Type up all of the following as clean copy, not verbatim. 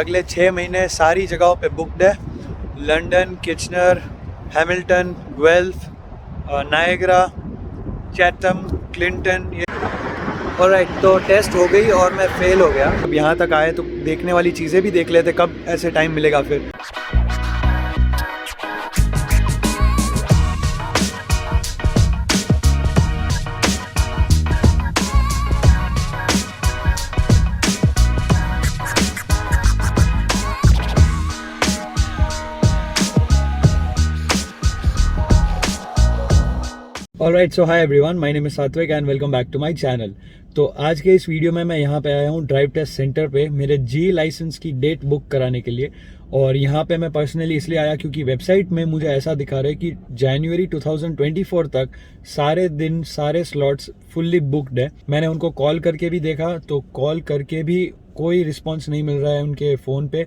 अगले 6 महीने सारी जगहों पे बुकड है। London, Kitchener, Hamilton, Guelph, Niagara, Chatham, Clinton. Alright, तो टेस्ट हो गई और मैं फेल हो गया। अब यहाँ तक आए तो देखने वाली चीज़ें भी देख लेते, कब ऐसे टाइम मिलेगा फिर। Alright, so hi everyone, my name is Satvik and welcome back to my channel. तो आज के इस वीडियो में मैं यहाँ पे आया हूँ ड्राइव टेस्ट सेंटर पे मेरे जी लाइसेंस की डेट बुक कराने के लिए। और यहाँ पे मैं पर्सनली इसलिए आया क्योंकि वेबसाइट में मुझे ऐसा दिखा रहा है कि जनवरी 2024 तक सारे दिन सारे स्लॉट्स फुल्ली बुकड है। मैंने उनको कॉल करके भी देखा तो कॉल करके भी कोई रिस्पॉन्स नहीं मिल रहा है उनके फ़ोन पे।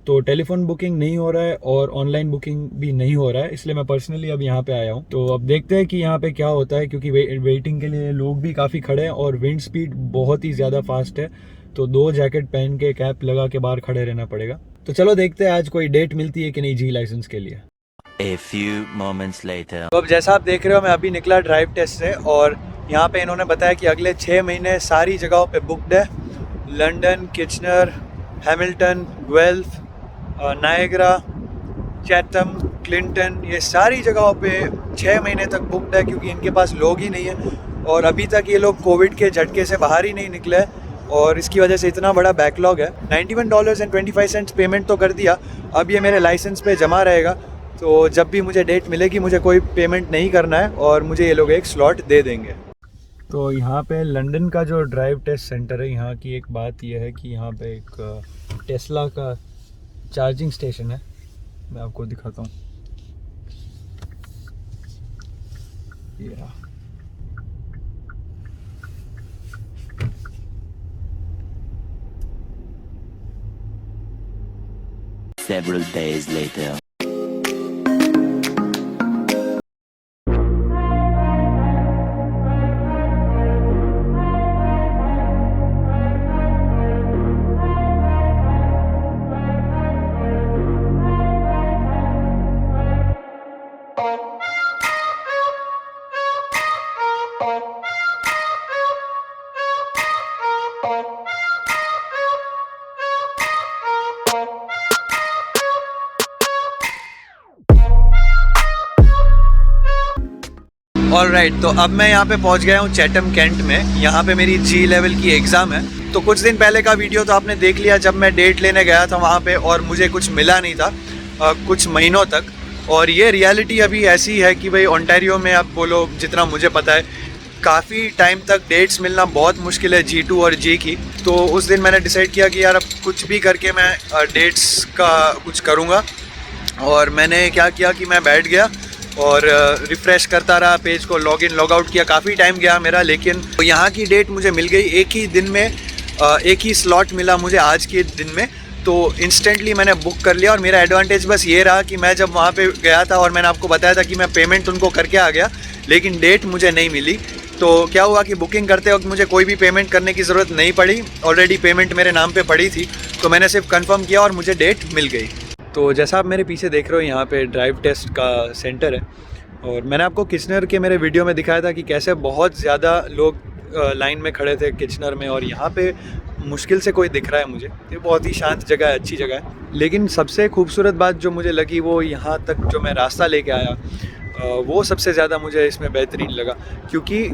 तो टेलीफोन बुकिंग नहीं हो रहा है और ऑनलाइन बुकिंग भी नहीं हो रहा है, इसलिए मैं पर्सनली अब यहाँ पे आया हूँ। तो अब देखते हैं कि यहाँ पे क्या होता है, क्योंकि वेटिंग के लिए लोग भी काफ़ी खड़े हैं और विंड स्पीड बहुत ही ज़्यादा फास्ट है। तो 2 जैकेट पहन के कैप लगा के बाहर खड़े रहना पड़ेगा। तो चलो देखते हैं आज कोई डेट मिलती है कि नहीं जी लाइसेंस के लिए। A few moments later. तो अब जैसा आप देख रहे हो, मैं अभी निकला ड्राइव टेस्ट से और यहाँ पे इन्होंने बताया कि अगले 6 महीने सारी जगहों पे बुकड है। London, Kitchener, Hamilton, Guelph, Niagara, Chatham, Clinton, ये सारी जगहों पे 6 महीने तक बुकड है क्योंकि इनके पास लोग ही नहीं है। और अभी तक ये लोग कोविड के झटके से बाहर ही नहीं निकले और इसकी वजह से इतना बड़ा बैकलॉग है। $91.25 पेमेंट तो कर दिया, अब ये मेरे लाइसेंस पे जमा रहेगा। तो जब भी मुझे डेट मिलेगी मुझे कोई पेमेंट नहीं करना है और मुझे ये लोग एक स्लॉट दे देंगे। तो यहाँ पे लंदन का जो ड्राइव टेस्ट सेंटर है, यहाँ की एक बात यह है कि यहाँ पे एक टेस्ला का चार्जिंग स्टेशन है। मैं आपको दिखाता हूँ, ये रहा। Several days later. ऑलराइट, तो अब मैं यहाँ पे पहुँच गया हूँ चैथम कैंट में। यहाँ पे मेरी जी लेवल की एग्ज़ाम है। तो कुछ दिन पहले का वीडियो तो आपने देख लिया जब मैं डेट लेने गया था वहाँ पे और मुझे कुछ मिला नहीं था कुछ महीनों तक। और ये रियलिटी अभी ऐसी है कि भाई ओंटारियो में आप बोलो, जितना मुझे पता है, काफ़ी टाइम तक डेट्स मिलना बहुत मुश्किल है G2 और G की। तो उस दिन मैंने डिसाइड किया कि यार अब कुछ भी करके मैं डेट्स का कुछ करूँगा। और मैंने क्या किया कि मैं बैठ गया और रिफ़्रेश करता रहा पेज को, लॉगिन लॉग आउट किया। काफ़ी टाइम गया मेरा, लेकिन यहाँ की डेट मुझे मिल गई। एक ही दिन में एक ही स्लॉट मिला मुझे आज के दिन में। तो इंस्टेंटली मैंने बुक कर लिया और मेरा एडवांटेज बस ये रहा कि मैं जब वहाँ पे गया था और मैंने आपको बताया था कि मैं पेमेंट उनको करके आ गया, लेकिन डेट मुझे नहीं मिली। तो क्या हुआ कि बुकिंग करते वक्त मुझे कोई भी पेमेंट करने की ज़रूरत नहीं पड़ी, ऑलरेडी पेमेंट मेरे नाम पे पड़ी थी। तो मैंने सिर्फ कंफर्म किया और मुझे डेट मिल गई। तो जैसा आप मेरे पीछे देख रहे हो, यहाँ पे ड्राइव टेस्ट का सेंटर है। और मैंने आपको किचनर के मेरे वीडियो में दिखाया था कि कैसे बहुत ज़्यादा लोग लाइन में खड़े थे किचनर में, और यहाँ पे मुश्किल से कोई दिख रहा है मुझे। ये बहुत ही शांत जगह है, अच्छी जगह है। लेकिन सबसे खूबसूरत बात जो मुझे लगी वो यहाँ तक जो मैं रास्ता लेके आया, वो सबसे ज़्यादा मुझे इसमें बेहतरीन लगा। क्योंकि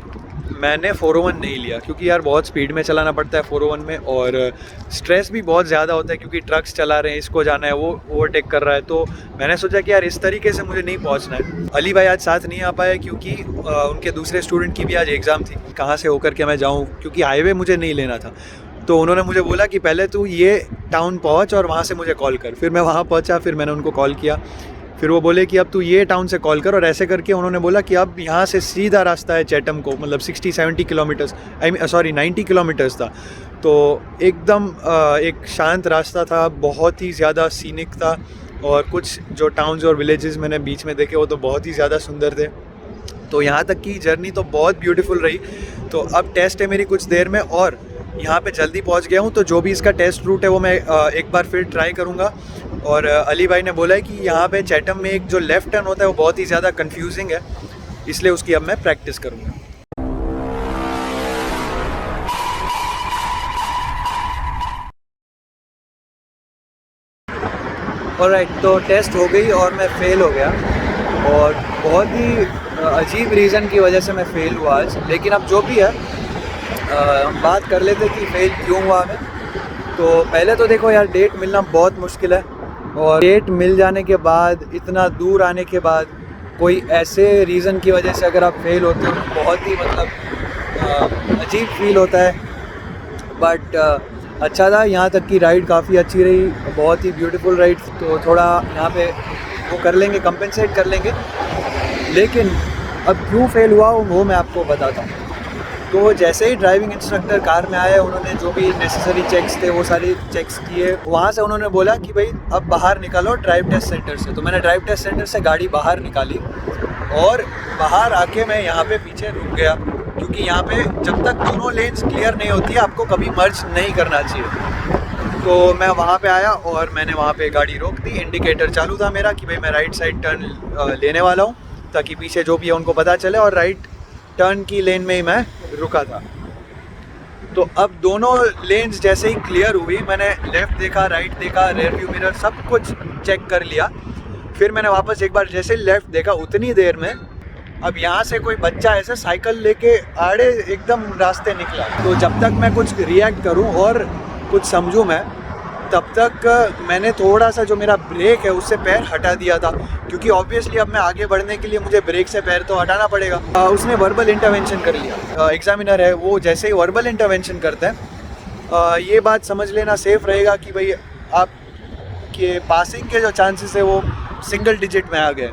मैंने 401 नहीं लिया, क्योंकि यार बहुत स्पीड में चलाना पड़ता है 401 में, और स्ट्रेस भी बहुत ज़्यादा होता है क्योंकि ट्रक्स चला रहे हैं, इसको जाना है, वो ओवरटेक कर रहा है। तो मैंने सोचा कि यार इस तरीके से मुझे नहीं पहुंचना है। अली भाई आज साथ नहीं आ पाए क्योंकि उनके दूसरे स्टूडेंट की भी आज एग्ज़ाम थी। कहाँ से होकर के मैं जाऊँ, क्योंकि हाईवे मुझे नहीं लेना था। तो उन्होंने मुझे बोला कि पहले तू ये टाउन पहुँच और वहाँ से मुझे कॉल कर। फिर मैं वहाँ पहुँचा, फिर मैंने उनको कॉल किया। फिर वो बोले कि अब तू ये टाउन से कॉल कर, और ऐसे करके उन्होंने बोला कि अब यहाँ से सीधा रास्ता है चैथम को, मतलब 60-70 किलोमीटर्स, 90 किलोमीटर्स था। तो एकदम एक शांत रास्ता था, बहुत ही ज़्यादा सीनिक था, और कुछ जो टाउन्स और विलेजेस मैंने बीच में देखे वो तो बहुत ही ज़्यादा सुंदर थे। तो यहाँ तक की जर्नी तो बहुत ब्यूटीफुल रही। तो अब टेस्ट है मेरी कुछ देर में, और यहाँ पे जल्दी पहुँच गया हूँ, तो जो भी इसका टेस्ट रूट है वो मैं एक बार फिर ट्राई करूँगा। और अली भाई ने बोला है कि यहाँ पे चैटम में एक जो लेफ़्ट टर्न होता है वो बहुत ही ज़्यादा कंफ्यूजिंग है, इसलिए उसकी अब मैं प्रैक्टिस करूँगा। ऑलराइट, तो टेस्ट हो गई और मैं फ़ेल हो गया, और बहुत ही अजीब रीज़न की वजह से मैं फ़ेल हुआ आज। लेकिन अब जो भी है हम बात कर लेते कि फ़ेल क्यों हुआ मैं। तो पहले तो देखो यार, डेट मिलना बहुत मुश्किल है, और डेट मिल जाने के बाद, इतना दूर आने के बाद, कोई ऐसे रीज़न की वजह से अगर आप फ़ेल होते हो तो बहुत ही मतलब अजीब फील होता है। बट अच्छा था, यहाँ तक की राइड काफ़ी अच्छी रही, बहुत ही ब्यूटीफुल राइड। तो थोड़ा यहाँ पे वो कर लेंगे, कंपेंसेट कर लेंगे। लेकिन अब क्यों फ़ेल हुआ वो मैं आपको बताता हूँ। तो जैसे ही ड्राइविंग इंस्ट्रक्टर कार में आया, उन्होंने जो भी नेसेसरी चेक्स थे वो सारे चेक्स किए। वहाँ से उन्होंने बोला कि भाई अब बाहर निकालो ड्राइव टेस्ट सेंटर से। तो मैंने ड्राइव टेस्ट सेंटर से गाड़ी बाहर निकाली, और बाहर आके मैं यहाँ पे पीछे रुक गया, क्योंकि यहाँ पे जब तक दोनों लेन्स क्लियर नहीं होती है आपको कभी मर्ज नहीं करना चाहिए। तो मैं वहाँ पे आया और मैंने वहाँ पे गाड़ी रोक दी। इंडिकेटर चालू था मेरा कि भाई मैं राइट साइड टर्न लेने वाला हूँ, ताकि पीछे जो भी है उनको पता चले, और राइट टर्न की लेन में ही मैं रुका था। तो अब दोनों लेन्स जैसे ही क्लियर हुई, मैंने लेफ़्ट देखा, राइट देखा, रेयर व्यू मिरर सब कुछ चेक कर लिया। फिर मैंने वापस एक बार जैसे लेफ़्ट देखा, उतनी देर में अब यहाँ से कोई बच्चा ऐसे साइकिल लेके आड़े एकदम रास्ते निकला। तो जब तक मैं कुछ रिएक्ट करूँ और कुछ समझूँ मैं, तब तक मैंने थोड़ा सा जो मेरा ब्रेक है उससे पैर हटा दिया था, क्योंकि ऑब्वियसली अब मैं आगे बढ़ने के लिए मुझे ब्रेक से पैर तो हटाना पड़ेगा। उसने वर्बल इंटरवेंशन कर लिया। एग्जामिनर है वो, जैसे ही वर्बल इंटरवेंशन करते हैं, ये बात समझ लेना सेफ़ रहेगा कि भाई आपके पासिंग के जो चांसेस है वो सिंगल डिजिट में आ गए।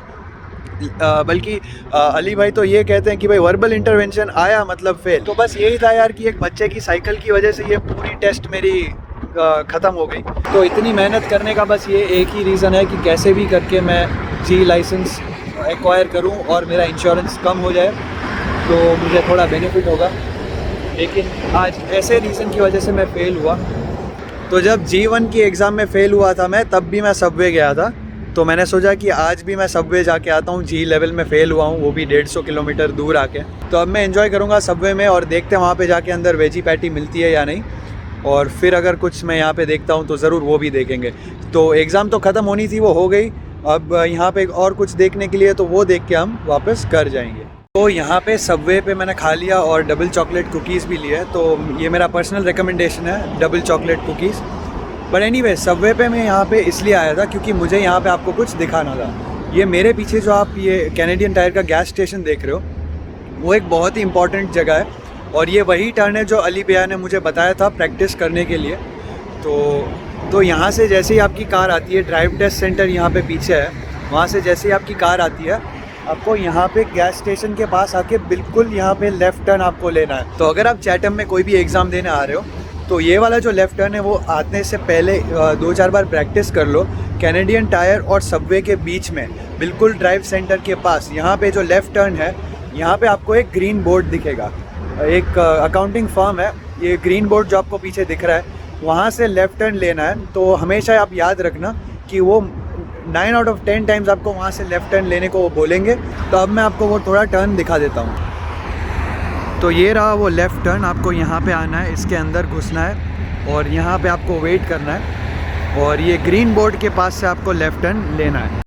बल्कि अली भाई तो ये कहते हैं कि भाई वर्बल इंटरवेंशन आया मतलब फेल। तो बस यही था यार कि एक बच्चे की साइकिल की वजह से ये पूरी टेस्ट मेरी ख़त्म हो गई। तो इतनी मेहनत करने का बस ये एक ही रीज़न है कि कैसे भी करके मैं जी लाइसेंस एक्वायर करूं और मेरा इंश्योरेंस कम हो जाए, तो मुझे थोड़ा बेनिफिट होगा। लेकिन आज ऐसे रीज़न की वजह से मैं फ़ेल हुआ। तो जब G1 की एग्ज़ाम में फ़ेल हुआ था मैं, तब भी मैं सबवे गया था। तो मैंने सोचा कि आज भी मैं सबवे जाके आता हूँ। जी लेवल में फ़ेल हुआ हूँ, वो भी 150 किलोमीटर दूर आके। तो अब मैं एंजॉय करूँगा सबवे में, और देखते हैं वहाँ पे जाके अंदर वेजी पैटी मिलती है या नहीं। और फिर अगर कुछ मैं यहाँ पे देखता हूँ तो ज़रूर वो भी देखेंगे। तो एग्ज़ाम तो ख़त्म होनी थी, वो हो गई। अब यहाँ पे और कुछ देखने के लिए, तो वो देख के हम वापस घर जाएंगे। तो यहाँ पे सबवे पे मैंने खा लिया और डबल चॉकलेट कुकीज़ भी लिए। तो ये मेरा पर्सनल रिकमेंडेशन है, double chocolate cookies. But anyway, Subway पे मैं यहाँ पे इसलिए आया था क्योंकि मुझे यहाँ पे आपको कुछ दिखाना था। ये मेरे पीछे जो आप ये कैनेडियन टायर का गैस स्टेशन देख रहे हो, वो एक बहुत ही इंपॉर्टेंट जगह है, और ये वही टर्न है जो अली भैया ने मुझे बताया था प्रैक्टिस करने के लिए। तो यहाँ से जैसे ही आपकी कार आती है, ड्राइव टेस्ट सेंटर यहाँ पे पीछे है, वहाँ से जैसे ही आपकी कार आती है, आपको यहाँ पे गैस स्टेशन के पास आके बिल्कुल यहाँ पे लेफ़्ट टर्न आपको लेना है। तो अगर आप चैटम में कोई भी एग्ज़ाम देने आ रहे हो, तो ये वाला जो लेफ़्ट टर्न है वो आने से पहले 2-4 बार प्रैक्टिस कर लो। कैनेडियन टायर और सबवे के बीच में, बिल्कुल ड्राइव सेंटर के पास, यहाँ पे जो लेफ़्ट टर्न है, यहाँ पे आपको एक ग्रीन बोर्ड दिखेगा। एक अकाउंटिंग फर्म है, ये ग्रीन बोर्ड जो आपको पीछे दिख रहा है, वहाँ से लेफ़्ट टर्न लेना है। तो हमेशा आप याद रखना कि वो 9 आउट ऑफ 10 टाइम्स आपको वहाँ से लेफ़्ट टर्न लेने को वो बोलेंगे। तो अब मैं आपको वो थोड़ा टर्न दिखा देता हूँ। तो ये रहा वो लेफ़्ट टर्न, आपको यहाँ पे आना है, इसके अंदर घुसना है, और यहाँ पे आपको वेट करना है, और ये ग्रीन बोर्ड के पास से आपको लेफ़्ट टर्न लेना है।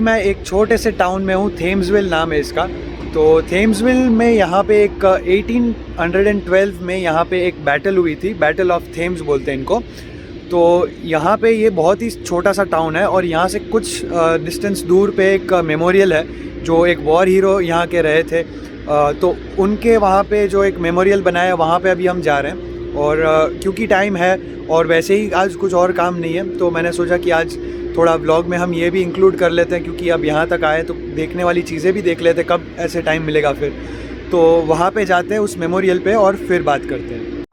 मैं एक छोटे से टाउन में हूँ, थेम्सविल नाम है इसका। तो थेम्सविल में यहाँ पे एक 1812 में यहाँ पे एक बैटल हुई थी, बैटल ऑफ थेम्स बोलते हैं इनको। तो यहाँ पे ये बहुत ही छोटा सा टाउन है, और यहाँ से कुछ डिस्टेंस दूर पे एक मेमोरियल है, जो एक वॉर हीरो यहाँ के रहे थे। तो उनके वहाँ पे जो एक मेमोरियल बनाया है, वहाँ पे अभी हम जा रहे हैं। और क्योंकि टाइम है और वैसे ही आज कुछ और काम नहीं है, तो मैंने सोचा कि आज थोड़ा व्लॉग में हम ये भी इंक्लूड कर लेते हैं, क्योंकि अब यहाँ तक आए तो देखने वाली चीज़ें भी देख लेते हैं, कब ऐसे टाइम मिलेगा फिर। तो वहाँ पे जाते हैं उस मेमोरियल पे और फिर बात करते हैं।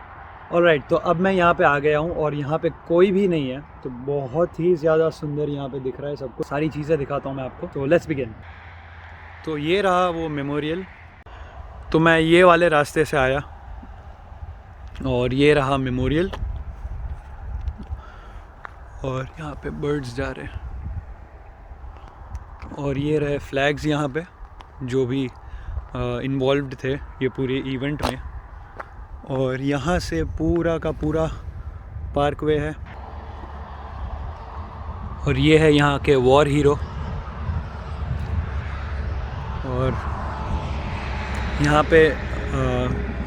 ऑलराइट, तो अब मैं यहाँ पे आ गया हूँ और यहाँ पे कोई भी नहीं है, तो बहुत ही ज़्यादा सुंदर यहाँ पे दिख रहा है सबको। सारी चीज़ें दिखाता हूँ मैं आपको, तो लेट्स बिगिन। तो ये रहा वो मेमोरियल। तो मैं ये वाले रास्ते से आया और ये रहा मेमोरियल, और यहाँ पे बर्ड्स जा रहे हैं, और ये रहे फ्लैग्स यहाँ पे जो भी इन्वॉल्व्ड थे ये पूरे इवेंट में। और यहाँ से पूरा का पूरा पार्कवे है, और ये है यहाँ के वॉर हीरो, और यहाँ पे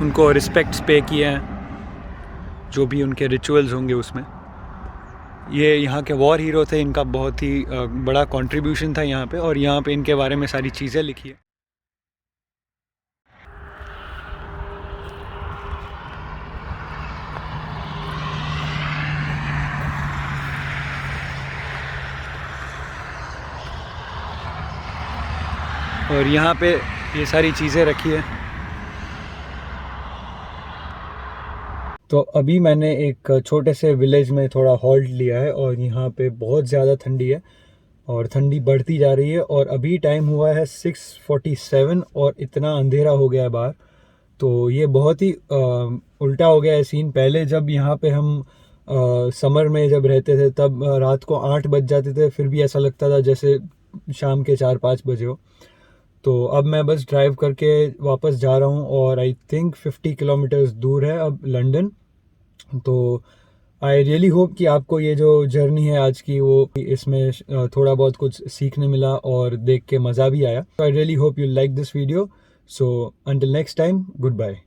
उनको रिस्पेक्ट्स पे किए हैं, जो भी उनके रिचुअल्स होंगे उसमें। ये यहाँ के वॉर हीरो थे, इनका बहुत ही बड़ा कंट्रीब्यूशन था यहाँ पे, और यहाँ पे इनके बारे में सारी चीज़ें लिखी है। और यहाँ पे ये सारी चीज़ें रखी है। तो अभी मैंने एक छोटे से विलेज में थोड़ा हॉल्ट लिया है, और यहाँ पे बहुत ज़्यादा ठंडी है और ठंडी बढ़ती जा रही है, और अभी टाइम हुआ है 6:47 और इतना अंधेरा हो गया है बाहर। तो ये बहुत ही उल्टा हो गया है सीन। पहले जब यहाँ पे हम समर में जब रहते थे तब रात को 8 बज जाते थे, फिर भी ऐसा लगता था जैसे शाम के 4-5 बजे हो। तो अब मैं बस ड्राइव करके वापस जा रहा हूँ, और आई थिंक 50 किलोमीटर्स दूर है अब लंदन। तो आई रियली होप कि आपको ये जो जर्नी है आज की, वो इसमें थोड़ा बहुत कुछ सीखने मिला और देख के मज़ा भी आया। I really hope you like this video. So until next time, good bye.